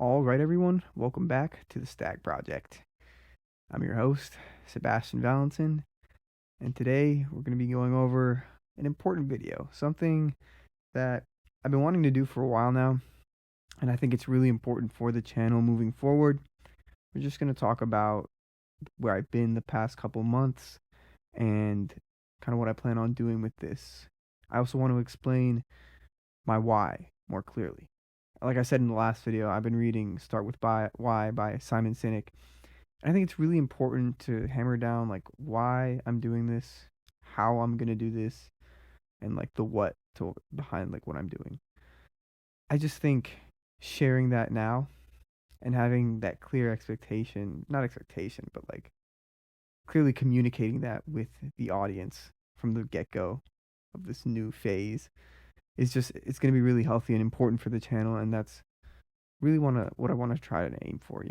All right, everyone, welcome back to the STAG Project. I'm your host, Sebastian Valentin, and today we're going to be going over an important video, something that I've been wanting to do for a while now, and I think it's really important for the channel moving forward. We're just going to talk about where I've been the past couple months and kind of what I plan on doing with this. I also want to explain my why more clearly. Like I said in the last video, I've been reading Start With Why by Simon Sinek. And I think it's really important to hammer down like why I'm doing this, how I'm gonna do this, and like the what to behind like what I'm doing. I just think sharing that now and having that clear expectation, not expectation, but like clearly communicating that with the audience from the get-go of this new phase is just it's going to be really healthy and important for the channel, and that's really what I want to try to aim for.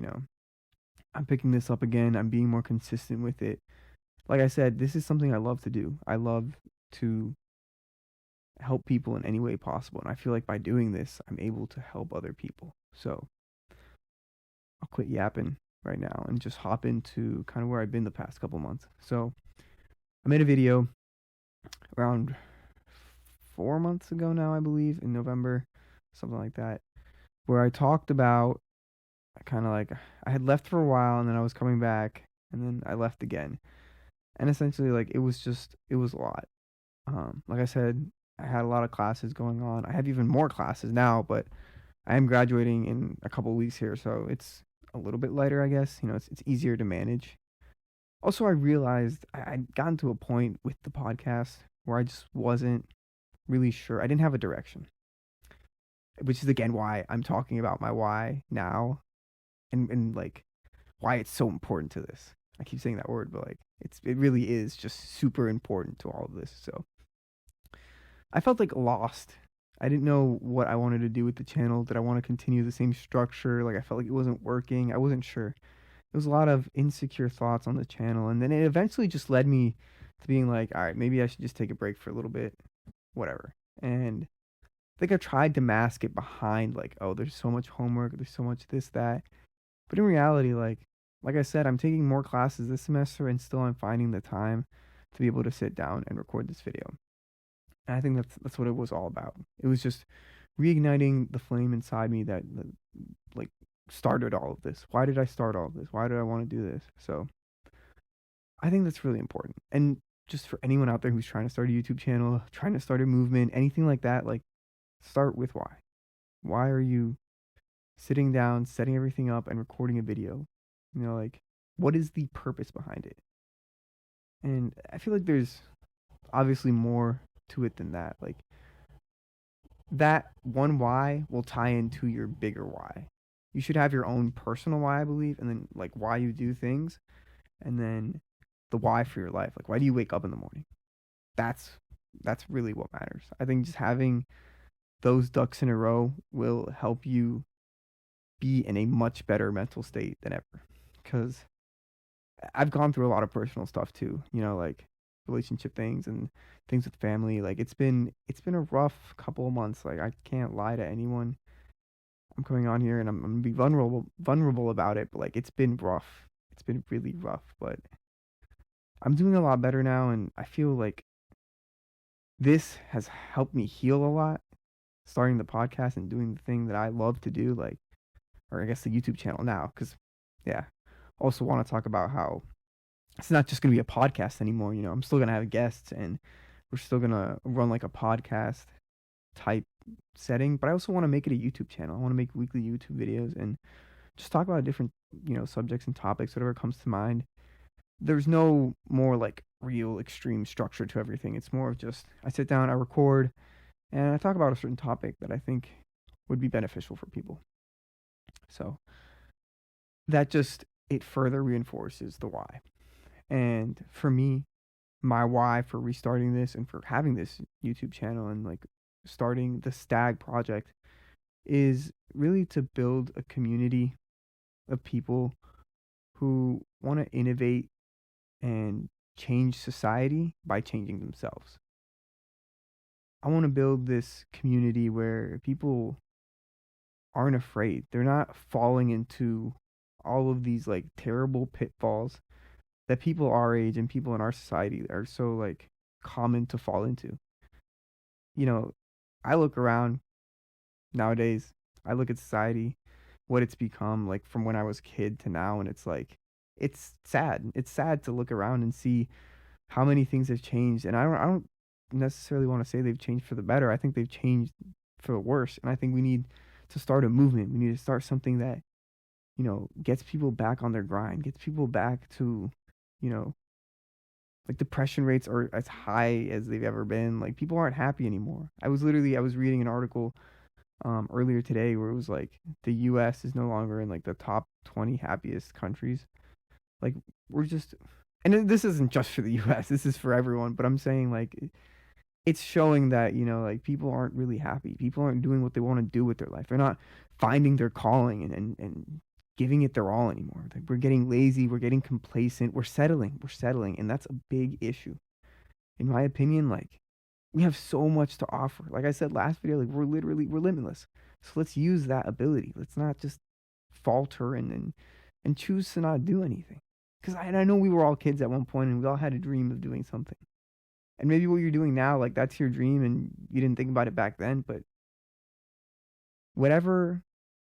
I'm picking this up again. I'm being more consistent with it. Like I said, this is something I love to do. I love to help people in any way possible, and I feel like by doing this, I'm able to help other people. So I'll quit yapping right now and just hop into kind of where I've been the past couple months. So I made a video around 4 months ago now, I believe, in November, something like that, where I talked about kind of like I had left for a while and then I was coming back and then I left again. And essentially, like, it was a lot. Like I said, I had a lot of classes going on. I have even more classes now, but I am graduating in a couple of weeks here, so it's a little bit lighter, I guess. It's easier to manage. Also, I realized I'd gotten to a point with the podcast where I just wasn't really sure. I didn't have a direction, which is again why I'm talking about my why now, and like why it's so important to this. I keep saying that word, but like it really is just super important to all of this. So I felt like lost. I didn't know what I wanted to do with the channel. Did I want to continue the same structure? Like I felt like it wasn't working. I wasn't sure. There was a lot of insecure thoughts on the channel, and then it eventually just led me to being like, all right, maybe I should just take a break for a little bit, whatever. And I think I tried to mask it behind like, oh, there's so much homework, there's so much this, that. But in reality, like I said, I'm taking more classes this semester and still I'm finding the time to be able to sit down and record this video. And I think that's what it was all about. It was just reigniting the flame inside me that like started all of this. Why did I start all of this? Why did I want to do this? So I think that's really important. And just for anyone out there who's trying to start a YouTube channel, trying to start a movement, anything like that, like start with why. Why are you sitting down, setting everything up, and recording a video? Like, what is the purpose behind it? And I feel like there's obviously more to it than that. Like, that one why will tie into your bigger why. You should have your own personal why, I believe, and then, like, why you do things, and then the why for your life. Like, why do you wake up in the morning? That's really what matters. I think just having those ducks in a row will help you be in a much better mental state than ever. Because I've gone through a lot of personal stuff too, like relationship things and things with family. Like it's been a rough couple of months. Like I can't lie to anyone. I'm coming on here and I'm gonna be vulnerable about it, but like it's been rough. It's been really rough, but I'm doing a lot better now, and I feel like this has helped me heal a lot. Starting the podcast and doing the thing that I love to do, like, or I guess the YouTube channel now, because yeah. Also want to talk about how it's not just going to be a podcast anymore. I'm still going to have guests and we're still going to run like a podcast type setting, but I also want to make it a YouTube channel. I want to make weekly YouTube videos and just talk about different, subjects and topics, whatever comes to mind. There's no more like real extreme structure to everything. It's more of just I sit down, I record, and I talk about a certain topic that I think would be beneficial for people. So that just it further reinforces the why. And for me, my why for restarting this and for having this YouTube channel and like starting the STAG project is really to build a community of people who want to innovate and change society by changing themselves. I want to build this community where people aren't afraid. They're not falling into all of these like terrible pitfalls that people our age and people in our society are so like common to fall into. You know, I look around nowadays, I look at society, what it's become like from when I was a kid to now, and it's like it's sad. It's sad to look around and see how many things have changed. And I don't necessarily want to say they've changed for the better. I think they've changed for the worse. And I think we need to start a movement. We need to start something that, gets people back on their grind, gets people back to, you know, like depression rates are as high as they've ever been. Like people aren't happy anymore. I was reading an article earlier today where it was like the US is no longer in like the top 20 happiest countries. Like we're just, and this isn't just for the US, this is for everyone, but I'm saying like it's showing that, like people aren't really happy. People aren't doing what they want to do with their life. They're not finding their calling and giving it their all anymore. Like we're getting lazy, we're getting complacent, we're settling, and that's a big issue. In my opinion, like we have so much to offer. Like I said last video, like we're limitless. So let's use that ability. Let's not just falter and choose to not do anything. Because I know we were all kids at one point and we all had a dream of doing something. And maybe what you're doing now, like that's your dream and you didn't think about it back then, but whatever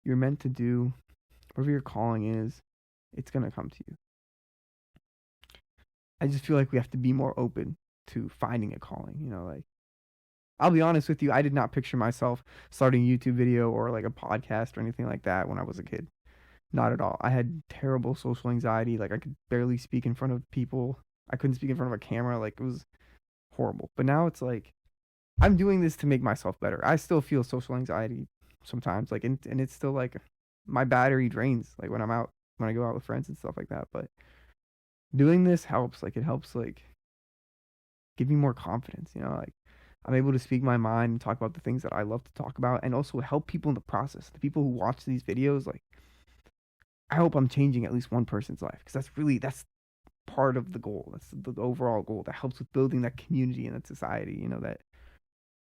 you're meant to do, whatever your calling is, it's going to come to you. I just feel like we have to be more open to finding a calling, like I'll be honest with you, I did not picture myself starting a YouTube video or like a podcast or anything like that when I was a kid. Not at all. I had terrible social anxiety. Like I could barely speak in front of people. I couldn't speak in front of a camera. Like it was horrible. But now it's like I'm doing this to make myself better. I still feel social anxiety sometimes, like and it's still like my battery drains like when I go out with friends and stuff like that. But doing this helps. Like it helps like give me more confidence, like I'm able to speak my mind and talk about the things that I love to talk about and also help people in the process. The people who watch these videos, like I hope I'm changing at least one person's life because that's part of the goal. That's the overall goal that helps with building that community and that society,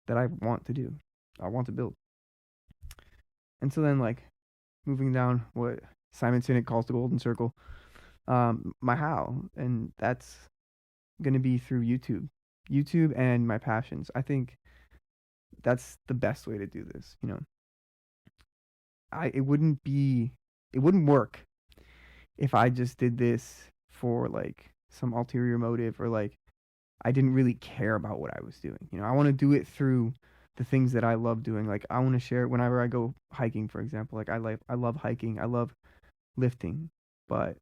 that I want to do. I want to build. And so then like moving down what Simon Sinek calls the golden circle, my how, and that's going to be through YouTube and my passions. I think that's the best way to do this, it wouldn't work if I just did this for like some ulterior motive or like I didn't really care about what I was doing. I want to do it through the things that I love doing. Like I want to share whenever I go hiking, for example. Like I love hiking, I love lifting, but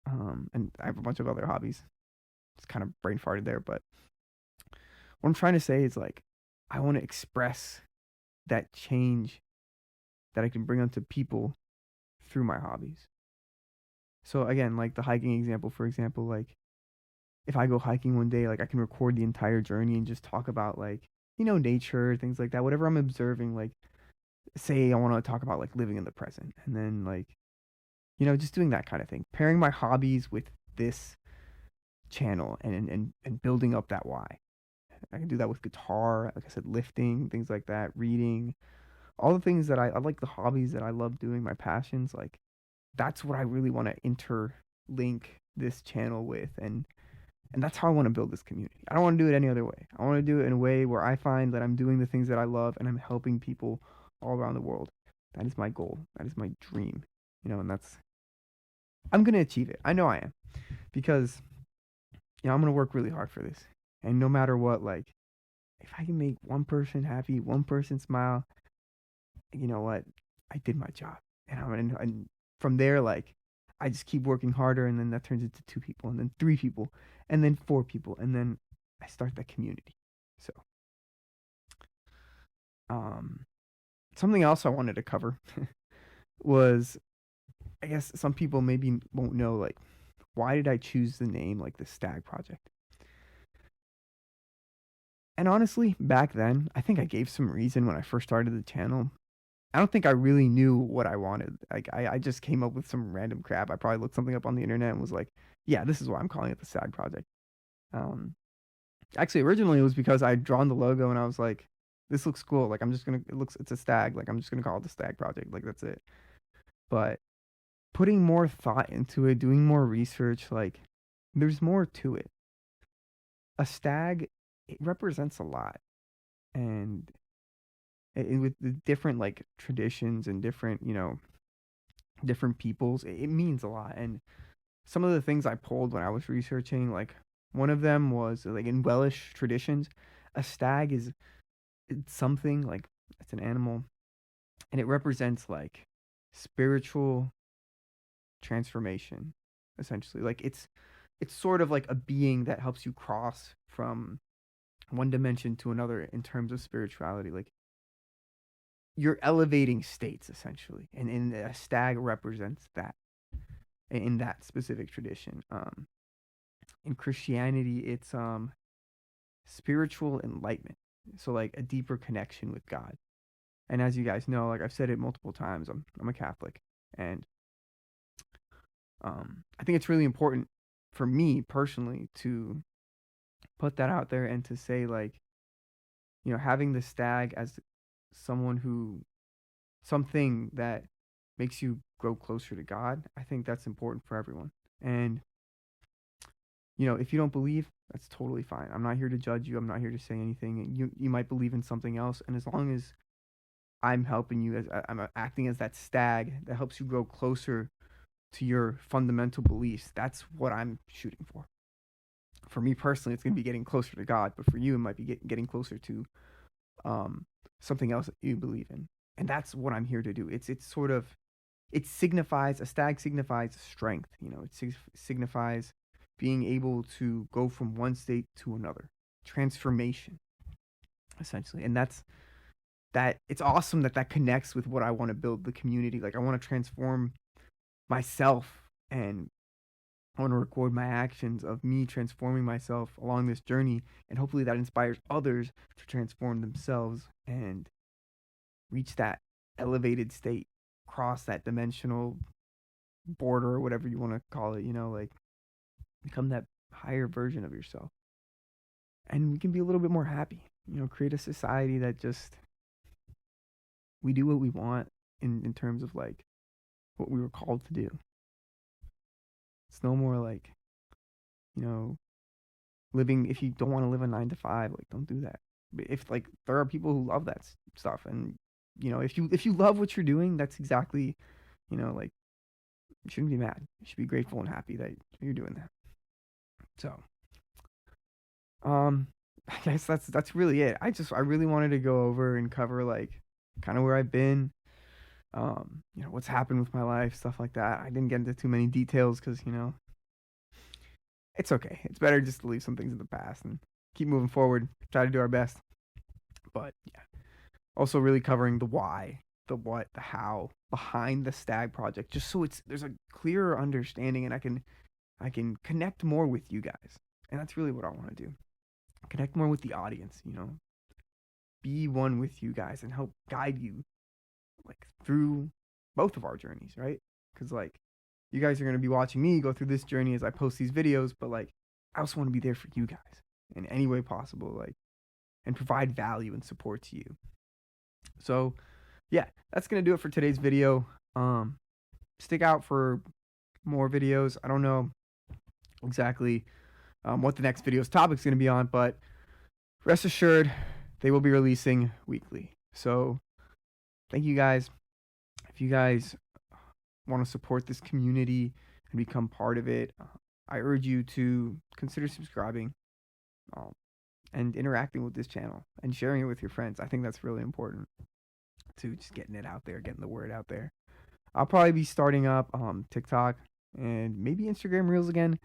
and I have a bunch of other hobbies. It's kind of brain farted there, but what I'm trying to say is like I want to express that change that I can bring onto people through my hobbies. So again, like the hiking example, for example, like if I go hiking one day, like I can record the entire journey and just talk about like, nature, things like that, whatever I'm observing. Like say I want to talk about like living in the present and then like, just doing that kind of thing, pairing my hobbies with this channel and building up that why. I can do that with guitar, like I said, lifting, things like that, reading, all the things that I like, the hobbies that I love doing, my passions. Like that's what I really want to interlink this channel with, and that's how I want to build this community. I don't want to do it any other way. I want to do it in a way where I find that I'm doing the things that I love and I'm helping people all around the world. That is my goal. That is my dream. And I'm going to achieve it. I know I am, because I'm going to work really hard for this. And no matter what, like if I can make one person happy, one person smile, you know what? I did my job. And from there, like I just keep working harder, and then that turns into 2 people, and then 3 people, and then 4 people, and then I start that community. So, something else I wanted to cover was, I guess some people maybe won't know, like, why did I choose the name like the STAG Project? And honestly, back then, I think I gave some reason when I first started the channel. I don't think I really knew what I wanted. Like I just came up with some random crap. I probably looked something up on the internet and was like, yeah, this is why I'm calling it the STAG Project. Actually, originally it was because I'd drawn the logo and I was like, this looks cool. Like it's a stag. Like I'm just gonna call it the Stag Project. Like that's it. But putting more thought into it, doing more research, like there's more to it. A stag, it represents a lot, and with the different like traditions and different, different peoples, it means a lot. And some of the things I pulled when I was researching, like one of them was like in Welsh traditions, a stag is it's something like it's an animal, and it represents like spiritual transformation, essentially. Like it's sort of like a being that helps you cross from one dimension to another in terms of spirituality. Like you're elevating states essentially, and a stag represents that in that specific tradition. In Christianity, it's spiritual enlightenment, so like a deeper connection with God. And as you guys know, like I've said it multiple times, I'm a Catholic, and I think it's really important for me personally to put that out there and to say, like, having the stag as someone who something that makes you grow closer to God. I think that's important for everyone. And if you don't believe, that's totally fine. I'm not here to judge you. I'm not here to say anything. You might believe in something else, and as long as I'm helping you, as I'm acting as that stag that helps you grow closer to your fundamental beliefs, that's what I'm shooting for. For me personally, it's going to be getting closer to God, but for you, it might be getting closer to something else that you believe in, and that's what I'm here to do. It's sort of, it signifies, a stag signifies strength. It signifies being able to go from one state to another, transformation, essentially. And it's awesome that connects with what I want to build, the community. Like I want to transform myself, and I want to record my actions of me transforming myself along this journey, and hopefully that inspires others to transform themselves and reach that elevated state, cross that dimensional border or whatever you want to call it, like become that higher version of yourself. And we can be a little bit more happy, create a society that just, we do what we want in terms of like what we were called to do. It's no more like, living, if you don't want to live a 9 to 5, like don't do that. But if like there are people who love that stuff, and if you love what you're doing, that's exactly, like you shouldn't be mad. You should be grateful and happy that you're doing that. So, I guess that's really it. I really wanted to go over and cover like kind of where I've been, what's happened with my life, stuff like that. I didn't get into too many details because, it's okay. It's better just to leave some things in the past and keep moving forward, try to do our best. But yeah, also really covering the why, the what, the how behind the STAG project, just so there's a clearer understanding, and I can connect more with you guys. And that's really what I want to do. Connect more with the audience, be one with you guys and help guide you like through both of our journeys, right? Because like you guys are going to be watching me go through this journey as I post these videos, but like I also want to be there for you guys in any way possible, like, and provide value and support to you. So yeah, that's going to do it for today's video. Stick out for more videos. I don't know exactly what the next video's topic is going to be on, but rest assured they will be releasing weekly. So thank you guys. If you guys want to support this community and become part of it, I urge you to consider subscribing and interacting with this channel and sharing it with your friends. I think that's really important, to just getting it out there, getting the word out there. I'll probably be starting up TikTok and maybe Instagram Reels again.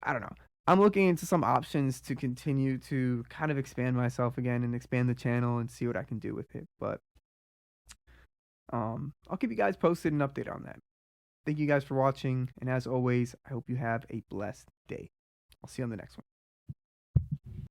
I don't know. I'm looking into some options to continue to kind of expand myself again and expand the channel and see what I can do with it. But I'll keep you guys posted and update on that. Thank you guys for watching, and as always, I hope you have a blessed day. I'll see you on the next one.